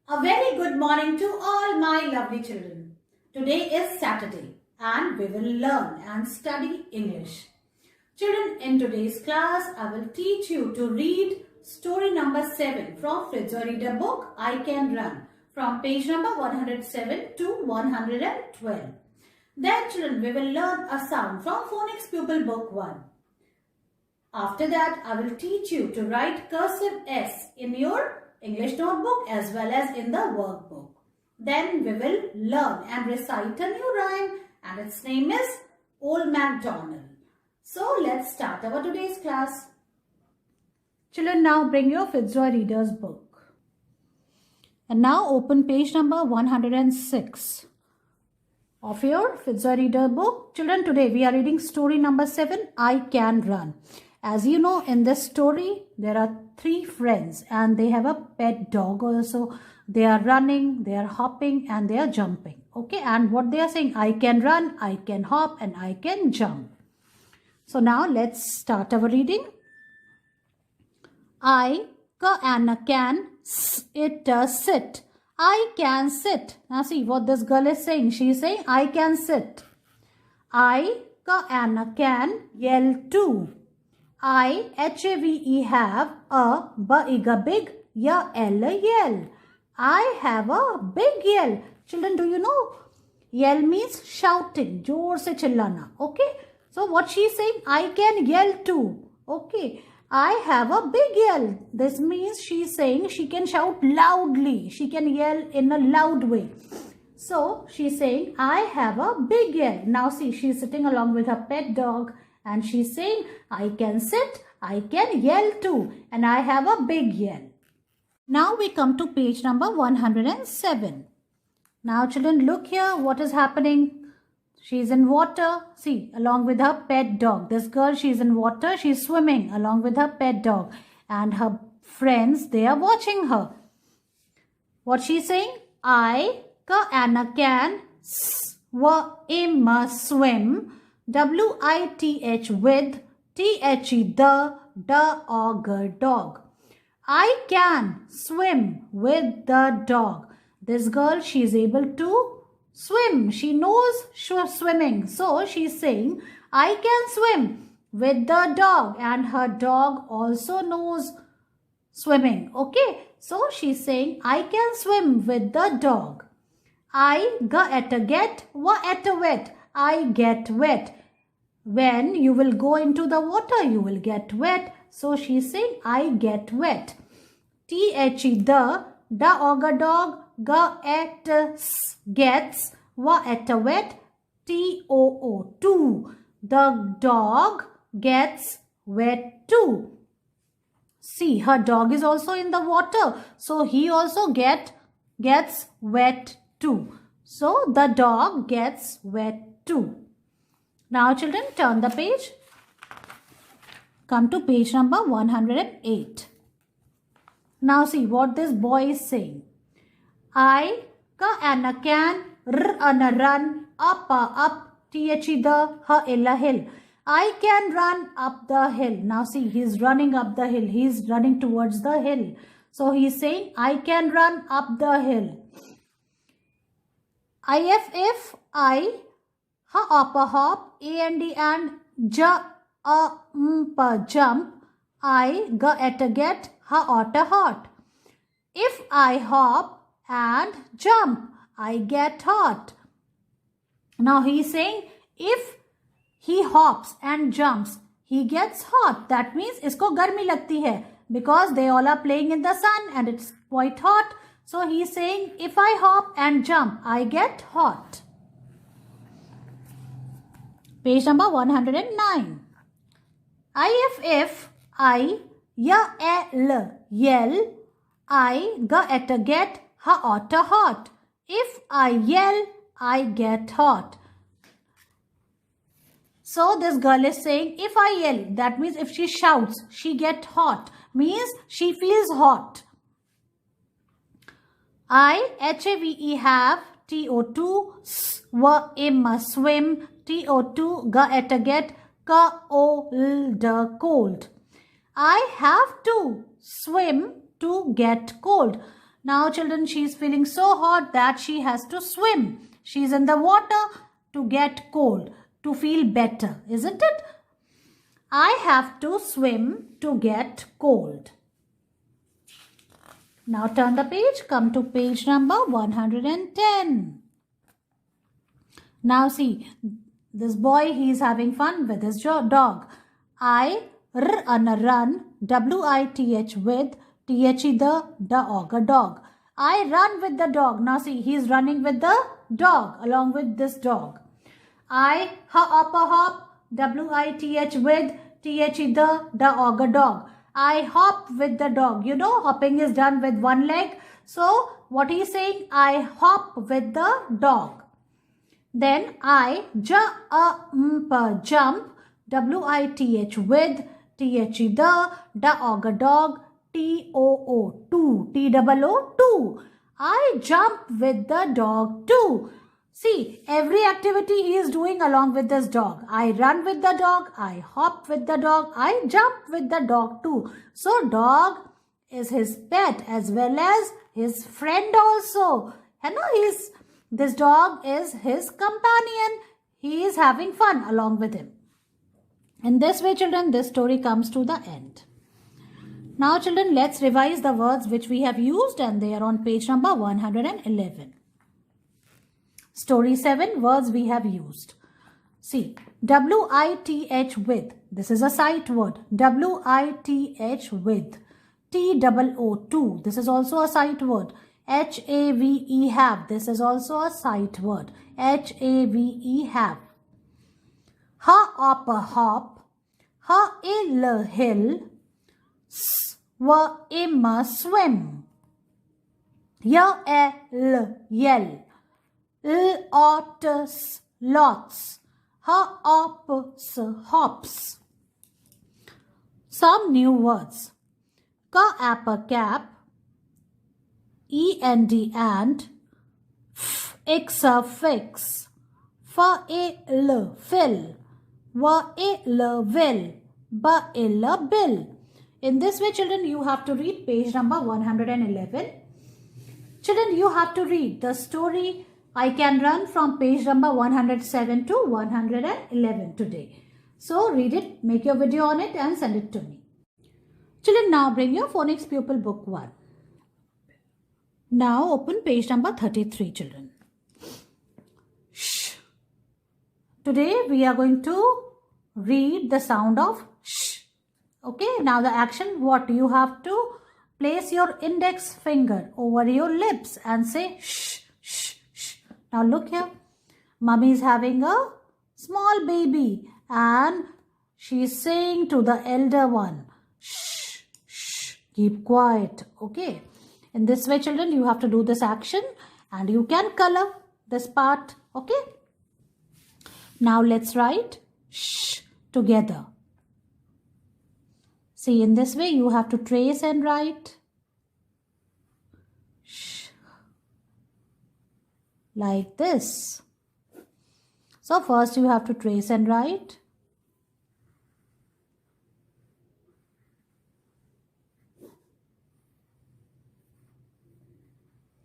A very good morning to all my lovely children. Today is Saturday and we will learn and study English. Children, in today's class, I will teach you to read story number 7 from Fritz Reader book, I Can Run, from page number 107 to 112. Then, children, we will learn a sound from Phonics Pupil Book 1. After that, I will teach you to write cursive S in your English notebook as well as in the workbook. Then we will learn and recite a new rhyme and its name is Old MacDonald. So let's start our today's class. Children, now bring your Fitzroy Reader's book. And now open page number 106 of your Fitzroy Reader book. Children, today we are reading story number 7, I Can Run. As you know, in this story, there are 3 friends and they have a pet dog also. They are running, they are hopping and they are jumping. Okay, and what they are saying, I can run, I can hop and I can jump. So now let's start our reading. I can sit. I can sit. Now see what this girl is saying. She is saying, I can sit. I can yell too. I, H-A-V-E, have a big, ya yell. I have a big yell. Children, do you know? Yell means shouting, जोर से चिल्लाना. Okay? So what she is saying? I can yell too. Okay? I have a big yell. This means she is saying she can shout loudly. She can yell in a loud way. So she is saying, I have a big yell. Now see, she is sitting along with her pet dog. And she's saying, I can sit, I can yell too, and I have a big yell. Now we come to page number 107. Now children, look here what is happening. She's in water, see, along with her pet dog. This girl, she's in water, she's swimming along with her pet dog. And her friends, they are watching her. What she's saying? I can swim. W-I-T-H with T-H-E the dog. I can swim with the dog. This girl, she is able to swim. She knows swimming. So she is saying, I can swim with the dog. And her dog also knows swimming. Okay. So she is saying, I can swim with the dog. I get wet. I get wet. When you will go into the water, you will get wet. So she is saying, I get wet. T-H-E, the dog, gets, wet, T-O-O, too. The dog gets wet too. See, her dog is also in the water. So he also gets wet too. So the dog gets wet too. Now children, turn the page. Come to page number 108. Now see what this boy is saying. I can run up T-H-E the hill. I can run up the hill. Now see, he's running up the hill. He's running towards the hill. So he's saying, I can run up the hill. I hop, A&D and jump. I get, hot. If I hop and jump, I get hot. Now he is saying, if he hops and jumps, he gets hot. That means isko garmi lagti hai because they all are playing in the sun and it's quite hot. So he is saying, if I hop and jump, I get hot. Page number 109. I yell. I get, hot. If I yell, I get hot. So this girl is saying, if I yell, that means if she shouts, she get hot. Means she feels hot. I, H-A-V-E, have, T-O-2, swim, T-O-2, get, cold. I have to swim to get cold. Now children, she is feeling so hot that she has to swim. She is in the water to get cold, to feel better, isn't it? I have to swim to get cold. Now turn the page, come to page number 110. Now see, this boy, he is having fun with his dog. I run, W-I-T-H with, T-H-E the dog, a dog. I run with the dog. Now see, he is running with the dog, along with this dog. I hop a hop, W-I-T-H with, T-H-E the dog, a dog. I hop with the dog. You know, hopping is done with one leg. So, what he is saying? I hop with the dog. Then I jump, W-I-T-H with, T-H-E the dog, a dog, T-O-O, two, T-O-O, two. I jump with the dog too. See, every activity he is doing along with this dog. I run with the dog, I hop with the dog, I jump with the dog too. So, dog is his pet as well as his friend also. You know, this dog is his companion. He is having fun along with him. In this way, children, this story comes to the end. Now, children, let's revise the words which we have used, and they are on page number 111. Story 7, words we have used. See, W-I-T-H with. This is a sight word. W-I-T-H with. T-O-O, two. This is also a sight word. H-A-V-E, have. This is also a sight word. H-A-V-E, have. Ha-op, a hop. Ha-ill, hill. S-wa-im, a swim. Ya-el, yell. L-ots, lots. Ha-ops, hops. Some new words. Ka-ap, a cap. E-N-D, and. F-ix, a fix. Fa-il, fill. Wa-il, will. Ba-il, bill. In this way, children, you have to read page number 111. Children, you have to read the story I Can Run from page number 107 to 111 today. So, read it, make your video on it and send it to me. Children, now bring your phonics pupil book 1. Now open page number 33, children. Shh. Today we are going to read the sound of shh. Okay, now the action, what you have to place your index finger over your lips and say shh, shh, shh. Now look here. Mummy is having a small baby and she is saying to the elder one, shh, shh, keep quiet. Okay. In this way, children, you have to do this action and you can color this part. Okay. Now let's write shh together. See, in this way, you have to trace and write shh like this. So first you have to trace and write.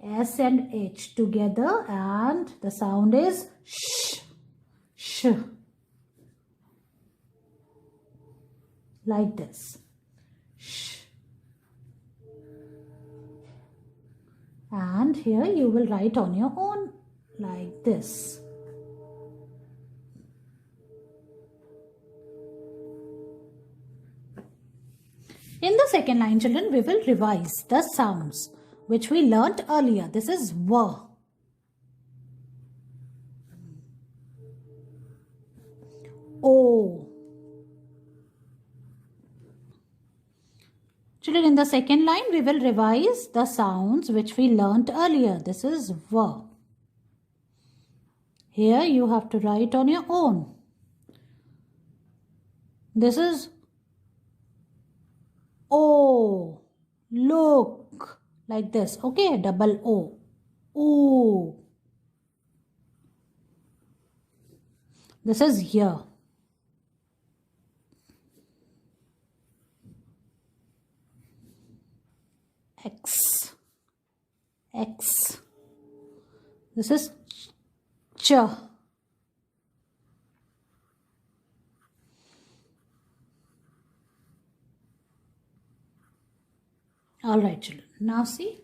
S and H together and the sound is sh, sh. Like this. Sh. And here you will write on your own like this. In the second line, children, we will revise the sounds which we learnt earlier. This is W. O. Children, in the second line, we will revise the sounds which we learnt earlier. This is W. Here you have to write on your own. This is O. Look. Like this. Okay, double O. Ooh. This is here. X. X. This is ch. Alright children, now see.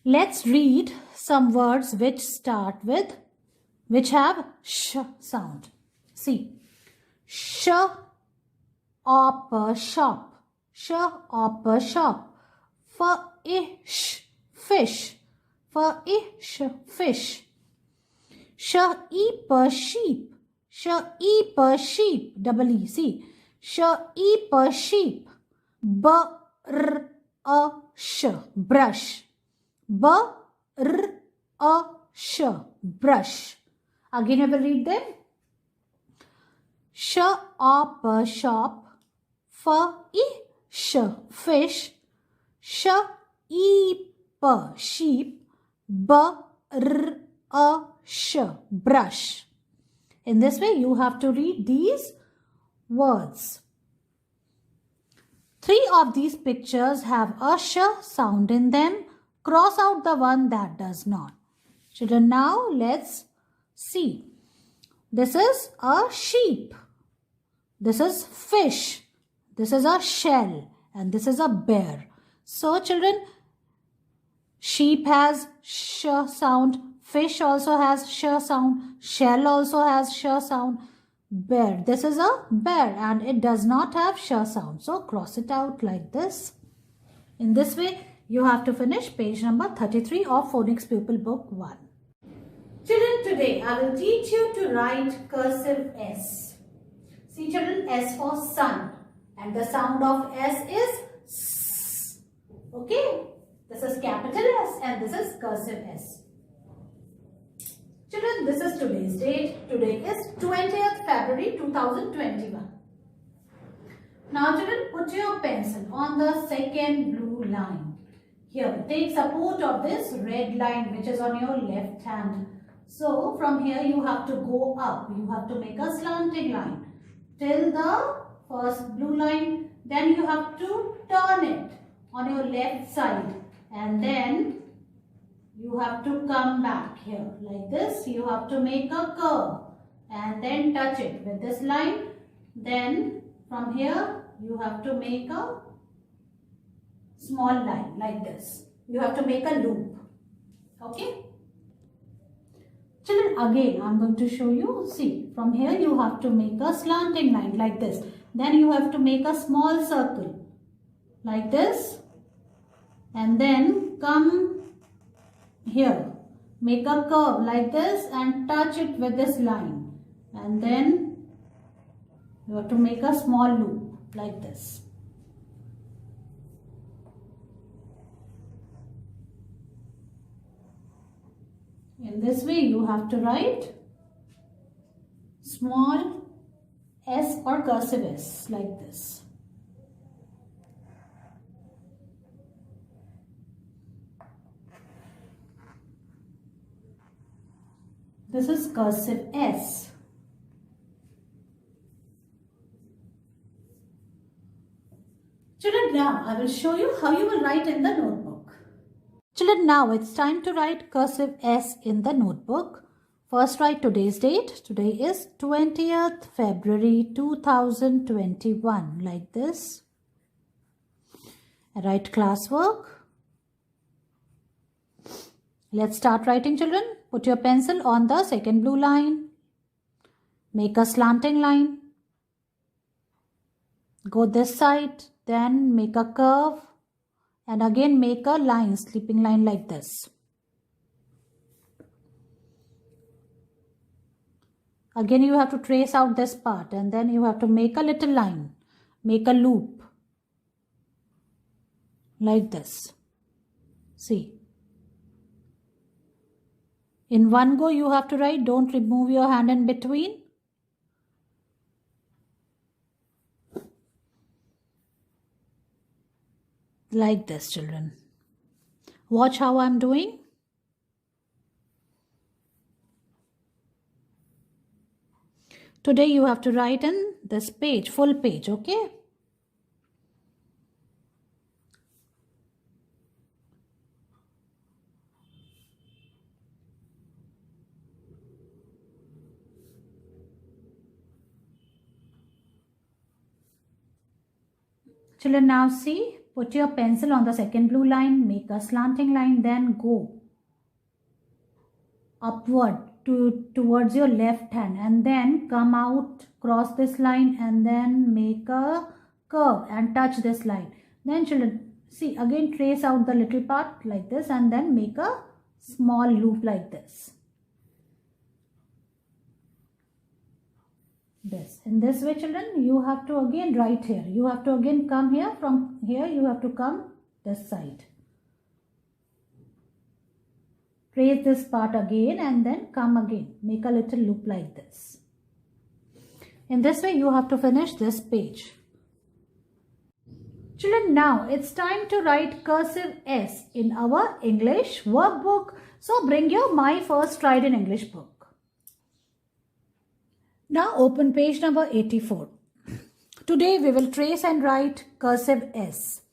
Let's read some words which have sh sound. See. Sh op shop. Sh op shop. Fish. Fish. Fish. Fish. Sheep sheep. Sheep sheep. Double E. See. Sheep sheep. Brush. Brush. Brush. Brush. Again I will read them. Shop shop. Fish fish. Sheep sheep. Brush brush. In this way you have to read these words. 3 of these pictures have a sh sound in them. Cross out the one that does not. Children, now let's see. This is a sheep. This is fish. This is a shell. And this is a bear. So children, sheep has sh sound. Fish also has sh sound. Shell also has sh sound. Bear. This is a bear and it does not have sh sound. So cross it out like this. In this way, you have to finish page number 33 of Phonics Pupil Book 1. Children, today I will teach you to write cursive S. See children, S for sun. And the sound of S is S. Okay. This is capital S and this is cursive S. Children, this is today's date. Today is 20th February 2021. Now children, put your pencil on the second blue line. Here, take support of this red line which is on your left hand. So, from here you have to go up. You have to make a slanting line till the first blue line. Then you have to turn it on your left side. And then you have to come back here like this. You have to make a curve and then touch it with this line. Then from here you have to make a small line like this. You have to make a loop. Okay. Children, again I am going to show you. See, from here you have to make a slanting line like this. Then you have to make a small circle like this. And then come here. Make a curve like this and touch it with this line. And then you have to make a small loop like this. In this way you have to write small S or cursive S like this. This is cursive S. Children, now I will show you how you will write in the notebook. Children, now it's time to write cursive S in the notebook. First, write today's date. Today is 20th February 2021, like this. Write classwork. Let's start writing, children. Put your pencil on the second blue line. Make a slanting line. Go this side, then make a curve. And again make a line, sleeping line like this. Again you have to trace out this part and then you have to make a little line. Make a loop. Like this. See. In one go you have to write, don't remove your hand in between. Like this, children. Watch how I'm doing. Today you have to write in this page, full page, okay? Children, now see, put your pencil on the second blue line, make a slanting line, then go upward towards your left hand and then come out, cross this line and then make a curve and touch this line. Then children, see, again trace out the little part like this and then make a small loop like this. This. In this way, children, you have to again write here. You have to again come here. From here, you have to come this side. Trace this part again and then come again. Make a little loop like this. In this way, you have to finish this page. Children, now it's time to write cursive S in our English workbook. So bring your My First Stride in English book. Now open page number 84. Today we will trace and write cursive S.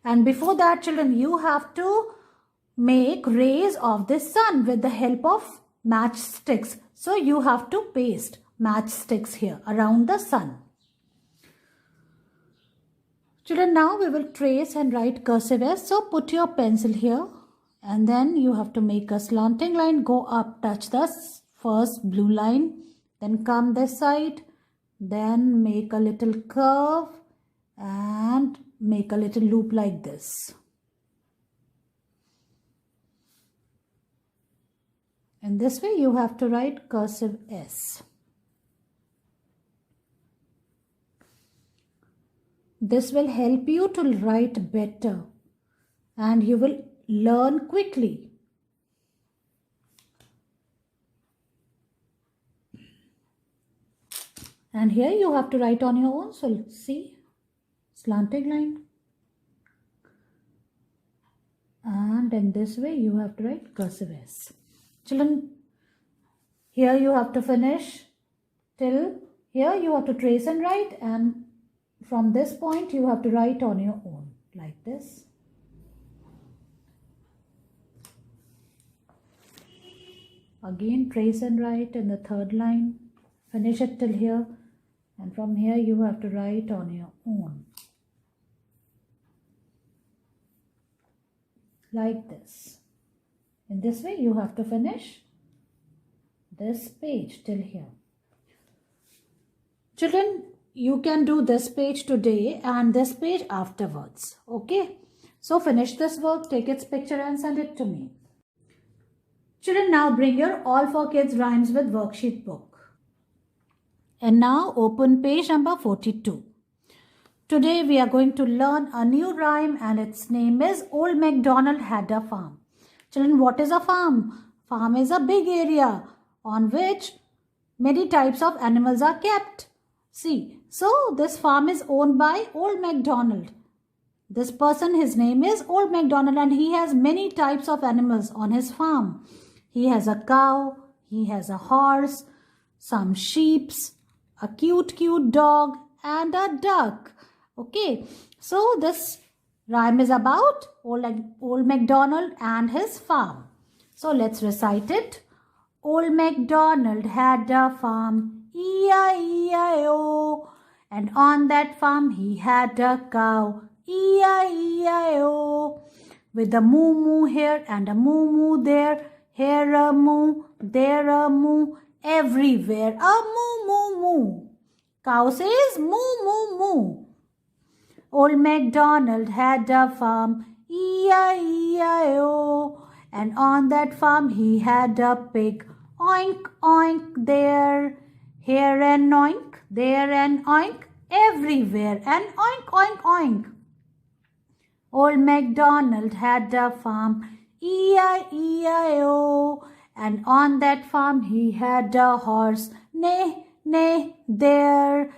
And before that, children, you have to make rays of the sun with the help of matchsticks. So you have to paste matchsticks here around the sun. Children, now we will trace and write cursive S. So put your pencil here and then you have to make a slanting line, go up, touch the first blue line. Then come this side, then make a little curve and make a little loop like this. In this way, you have to write cursive S. This will help you to write better and you will learn quickly. And here you have to write on your own. So let's see, slanting line. And in this way you have to write cursive S. Children, here you have to finish till here you have to trace and write, and from this point you have to write on your own like this. Again trace and write in the third line. Finish it till here. And from here you have to write on your own. Like this. In this way you have to finish this page till here. Children, you can do this page today and this page afterwards. Okay? So finish this work, take its picture and send it to me. Children, now bring your All for Kids Rhymes with Worksheet book. And now open page number 42. Today we are going to learn a new rhyme and its name is Old MacDonald Had a Farm. Children, what is a farm? Farm is a big area on which many types of animals are kept. See, so this farm is owned by Old MacDonald. This person, his name is Old MacDonald and he has many types of animals on his farm. He has a cow, he has a horse, some sheep, a cute dog and a duck. Okay, so this rhyme is about Old MacDonald and his farm. So let's recite it. Old MacDonald had a farm, E-I-E-I-O. And on that farm he had a cow, E-I-E-I-O. With a moo-moo here and a moo-moo there, here a moo, there a moo, everywhere a moo-moo-moo. Cow says moo-moo-moo. Old MacDonald had a farm, E-I-E-I-O. And on that farm he had a pig, oink, oink, there. Here an oink, there an oink, everywhere an oink, oink, oink. Old MacDonald had a farm, E-I-E-I-O. And on that farm he had a horse, neigh, neigh, there.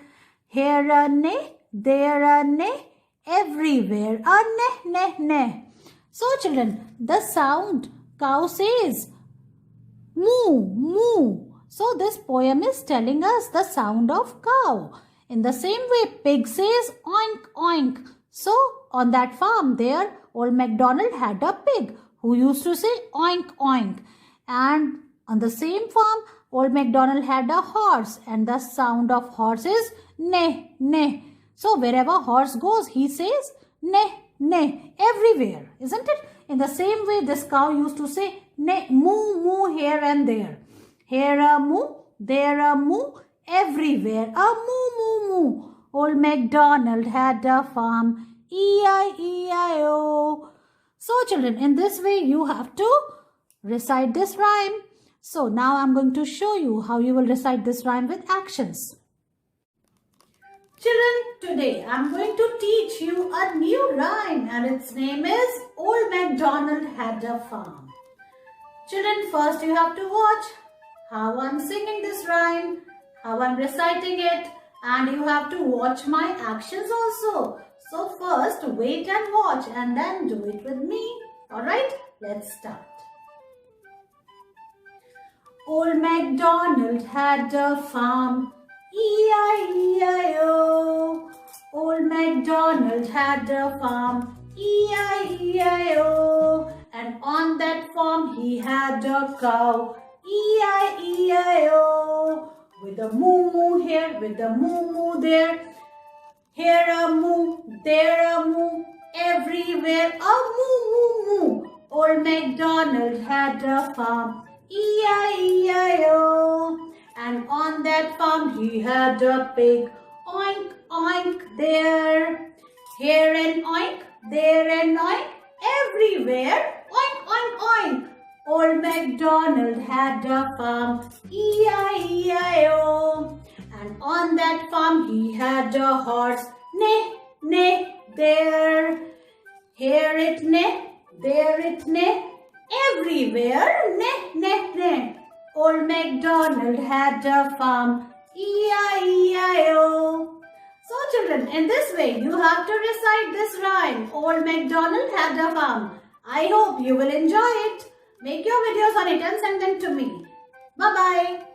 Here a neigh, there a neigh, everywhere a neigh, neigh, neigh. So children, the sound cow says moo, moo. So this poem is telling us the sound of cow. In the same way, pig says oink, oink. So on that farm there, Old MacDonald had a pig who used to say oink, oink. And on the same farm, Old MacDonald had a horse and the sound of horse is neigh, neigh. So wherever horse goes, he says neigh, neigh, everywhere, isn't it? In the same way, this cow used to say neigh, moo, moo here and there. Here a moo, there a moo, everywhere a moo, moo, moo. Old MacDonald had a farm, E-I-E-I-O. So children, in this way you have to recite this rhyme. So now I'm going to show you how you will recite this rhyme with actions. Children, today I'm going to teach you a new rhyme and its name is Old MacDonald Had a Farm. Children, first you have to watch how I'm singing this rhyme, how I'm reciting it, and you have to watch my actions also. So first wait and watch and then do it with me. Alright, let's start. Old MacDonald had a farm, E-I-E-I-O. Old MacDonald had a farm, E-I-E-I-O. And on that farm he had a cow, E-I-E-I-O. With a moo moo here, with a moo moo there. Here a moo, there a moo, everywhere a moo moo moo. Old MacDonald had a farm, E-I-E-I-O. And on that farm he had a pig, oink oink there. Here an oink, there an oink, everywhere oink oink oink. Old MacDonald had a farm, E-I-E-I-O. And on that farm he had a horse, neigh, neigh, there. Here it neigh, there it neigh, everywhere neigh, neigh, neigh. Old MacDonald had a farm, E-I-E-I-O. So children, in this way you have to recite this rhyme, Old MacDonald had a farm. I hope you will enjoy it. Make your videos on it and send them to me. Bye-bye.